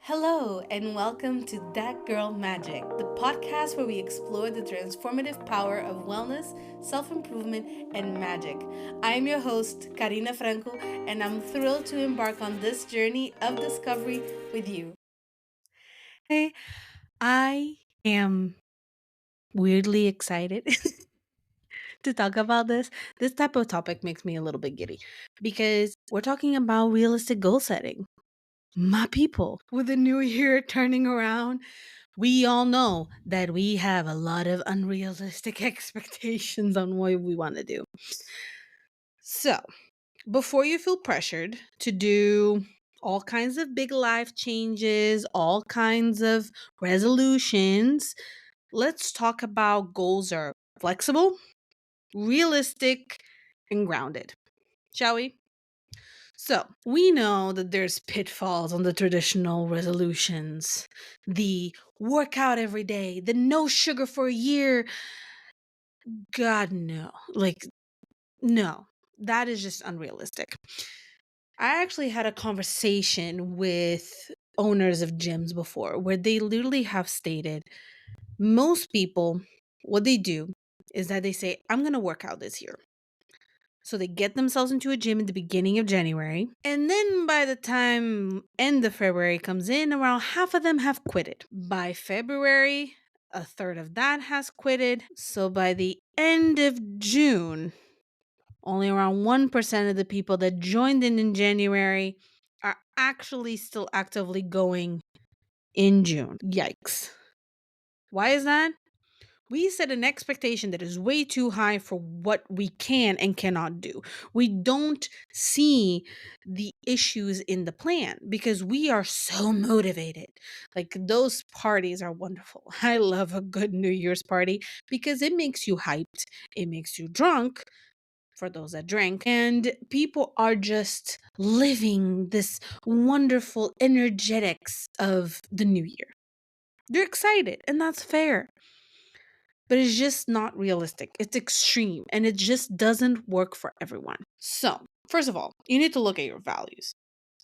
Hello, and welcome to That Girl Magic, the podcast where we explore the transformative power of wellness, self improvement, and magic. I am your host, Karina Franco, and I'm thrilled to embark on this journey of discovery with you. Hey, I am weirdly excited to talk about this. This type of topic makes me a little bit giddy because we're talking about realistic goal setting. My people, with the new year turning around, we all know that we have a lot of unrealistic expectations on what we want to do. So, before you feel pressured to do all kinds of big life changes, all kinds of resolutions, let's talk about goals are flexible, realistic, and grounded. Shall we? So, we know that there's pitfalls on the traditional resolutions. The workout every day, the no sugar for a year. God, no. No. That is just unrealistic. I actually had a conversation with owners of gyms before where they literally have stated most people, what they do is that they say, I'm going to work out this year. So they get themselves into a gym at the beginning of January. And then by the time end of February comes in, around half of them have quitted. By February, a third of that has quitted. So by the end of June, only around 1% of the people that joined in January are actually still actively going in June. Yikes. Why is that? We set an expectation that is way too high for what we can and cannot do. We don't see the issues in the plan because we are so motivated. Like those parties are wonderful. I love a good New Year's party because it makes you hyped, it makes you drunk. For those that drink, and people are just living this wonderful energetics of the new year. They're excited, and that's fair, but it's just not realistic. It's extreme and it just doesn't work for everyone. So, first of all, you need to look at your values.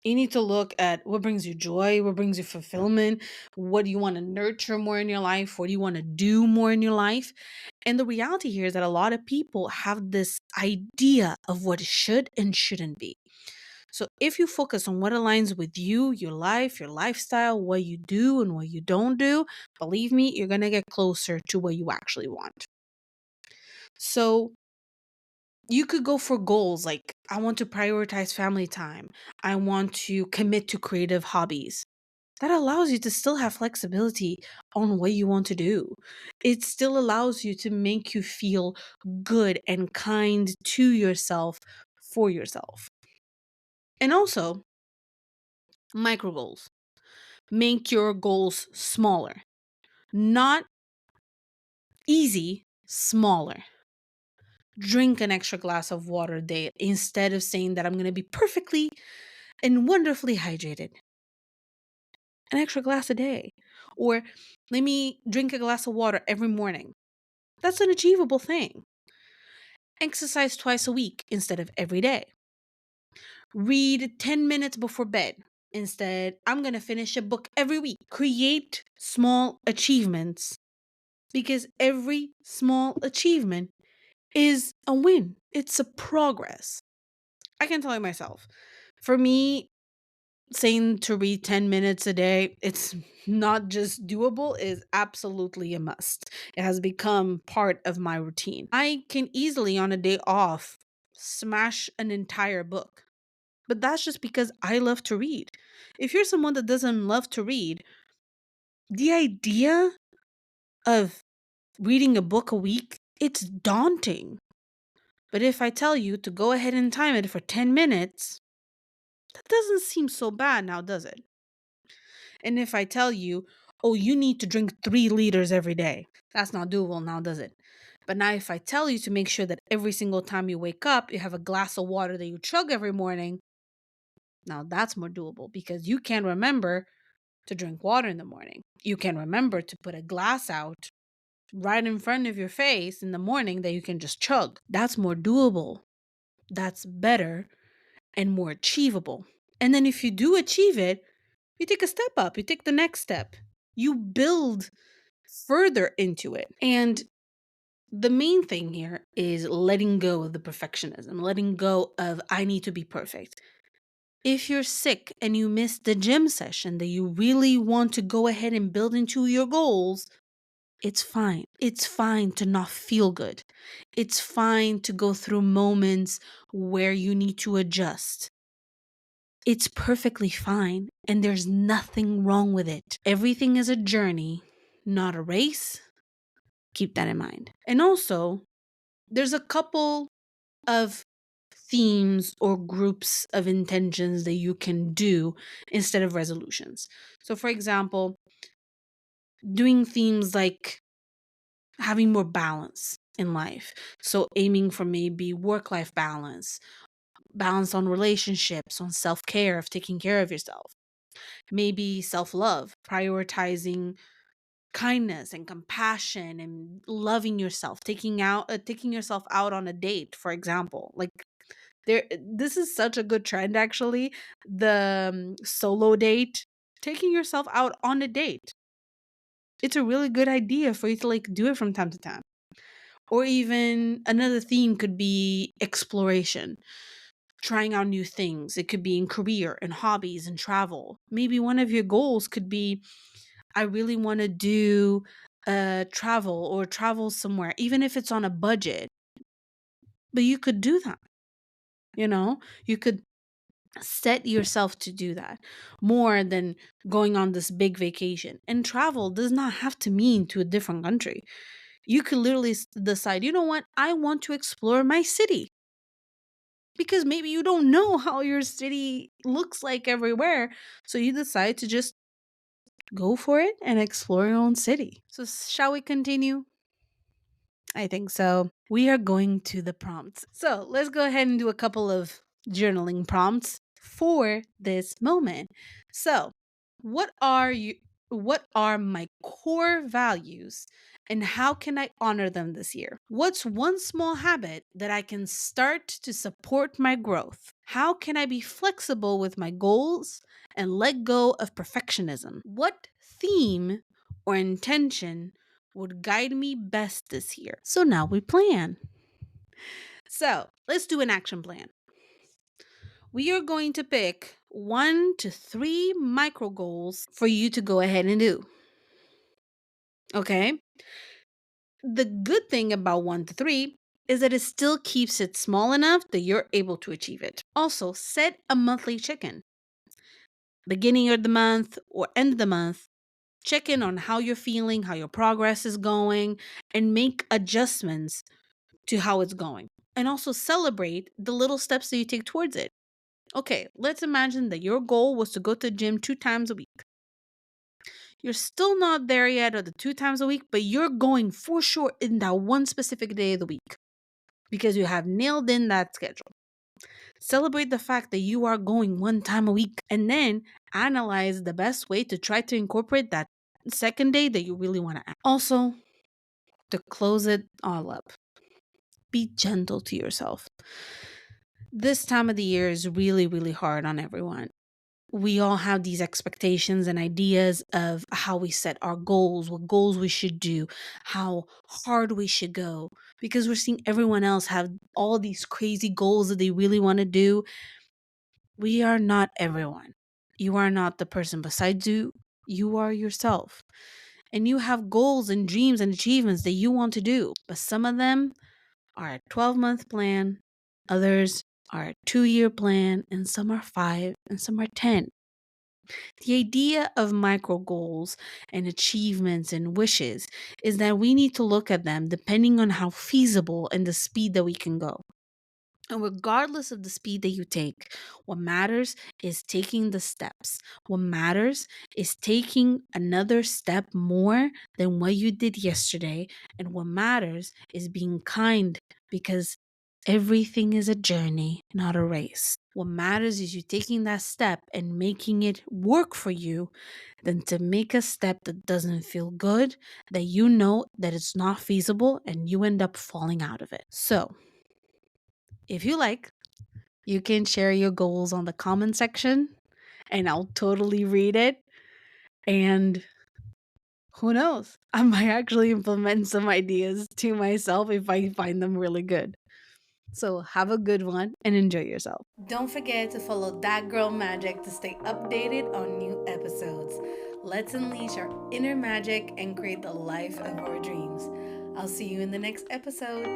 You need to look at what brings you joy, what brings you fulfillment, what do you want to nurture more in your life, what do you want to do more in your life. And the reality here is that a lot of people have this idea of what should and shouldn't be. So if you focus on what aligns with you, your life, your lifestyle, what you do and what you don't do, believe me, you're going to get closer to what you actually want. So you could go for goals like I want to prioritize family time. I want to commit to creative hobbies. That allows you to still have flexibility on what you want to do. It still allows you to make you feel good and kind to yourself for yourself. And also, micro goals. Make your goals smaller. Not easy, smaller. Drink an extra glass of water a day instead of saying that I'm going to be perfectly and wonderfully hydrated. An extra glass a day. Or let me drink a glass of water every morning. That's an achievable thing. Exercise twice a week instead of every day. Read 10 minutes before bed. Instead, I'm going to finish a book every week. Create small achievements because every small achievement is a win. It's a progress. I can tell you myself. For me, saying to read 10 minutes a day, it's not just doable, is absolutely a must. It has become part of my routine. I can easily, on a day off, smash an entire book. But that's just because I love to read. If you're someone that doesn't love to read, the idea of reading a book a week, it's daunting. But if I tell you to go ahead and time it for 10 minutes, that doesn't seem so bad now, does it? And if I tell you, oh, you need to drink 3 liters every day, that's not doable now, does it? But now, if I tell you to make sure that every single time you wake up, you have a glass of water that you chug every morning, now that's more doable because you can remember to drink water in the morning. You can remember to put a glass out right in front of your face in the morning that you can just chug. That's more doable. That's better and more achievable. And then if you do achieve it, You take a step up, you take the next step, you build further into it. And the main thing here is letting go of the perfectionism, letting go of I need to be perfect. If you're sick and you miss the gym session that you really want to go ahead and build into your goals, it's fine. It's fine to not feel good. It's fine to go through moments where you need to adjust. It's perfectly fine, and there's nothing wrong with it. Everything is a journey, not a race. Keep that in mind. And also, there's a couple of themes or groups of intentions that you can do instead of resolutions. So, for example, doing themes like having more balance in life. So, aiming for maybe work life balance, balance on relationships, on self care, of taking care of yourself, maybe self love, prioritizing kindness and compassion and loving yourself, taking yourself out on a date, for example. Like, this is such a good trend, actually, the solo date, taking yourself out on a date. It's a really good idea for you to like do it from time to time. Or even another theme could be exploration, trying out new things. It could be in career and hobbies and travel. Maybe one of your goals could be I really want to do travel somewhere, even if it's on a budget. But you could do that, you know? You could set yourself to do that more than going on this big vacation. And travel does not have to mean to a different country. You could literally decide, you know what? I want to explore my city, because maybe you don't know how your city looks like everywhere. So you decide to just go for it and explore your own city. So, shall we continue? I think so. We are going to the prompts. So let's go ahead and do a couple of journaling prompts for this moment. So, what are you what are my core values and how can I honor them this year? What's one small habit that I can start to support my growth? How can I be flexible with my goals and let go of perfectionism? What theme or intention would guide me best this year? So now we plan. So let's do an action plan. We are going to pick 1 to 3 micro goals for you to go ahead and do. Okay. The good thing about 1 to 3 is that it still keeps it small enough that you're able to achieve it. Also, set a monthly check in. Beginning of the month or end of the month, check in on how you're feeling, how your progress is going, and make adjustments to how it's going. And also celebrate the little steps that you take towards it. Okay, let's imagine that your goal was to go to the gym 2 times a week. You're still not there yet at the 2 times a week, but you're going for sure in that one specific day of the week because you have nailed in that schedule. Celebrate the fact that you are going 1 time a week and then analyze the best way to try to incorporate that second day that you really want to add. Also, to close it all up, be gentle to yourself. This time of the year is really, really hard on everyone. We all have these expectations and ideas of how we set our goals, what goals we should do, how hard we should go, because we're seeing everyone else have all these crazy goals that they really want to do. We are not everyone. You are not the person besides you. You are yourself. And you have goals and dreams and achievements that you want to do. But some of them are a 12-month plan, others are a 2-year plan, and some are 5 and some are 10. The idea of micro goals and achievements and wishes is that we need to look at them depending on how feasible and the speed that we can go. And regardless of the speed that you take, what matters is taking the steps. What matters is taking another step more than what you did yesterday. And what matters is being kind, because everything is a journey, not a race. What matters is you taking that step and making it work for you than to make a step that doesn't feel good, that you know that it's not feasible and you end up falling out of it. So, if you like, you can share your goals on the comment section and I'll totally read it. And who knows? I might actually implement some ideas to myself if I find them really good. So have a good one and enjoy yourself. Don't forget to follow That Girl Magic to stay updated on new episodes. Let's unleash our inner magic and create the life of our dreams. I'll see you in the next episode.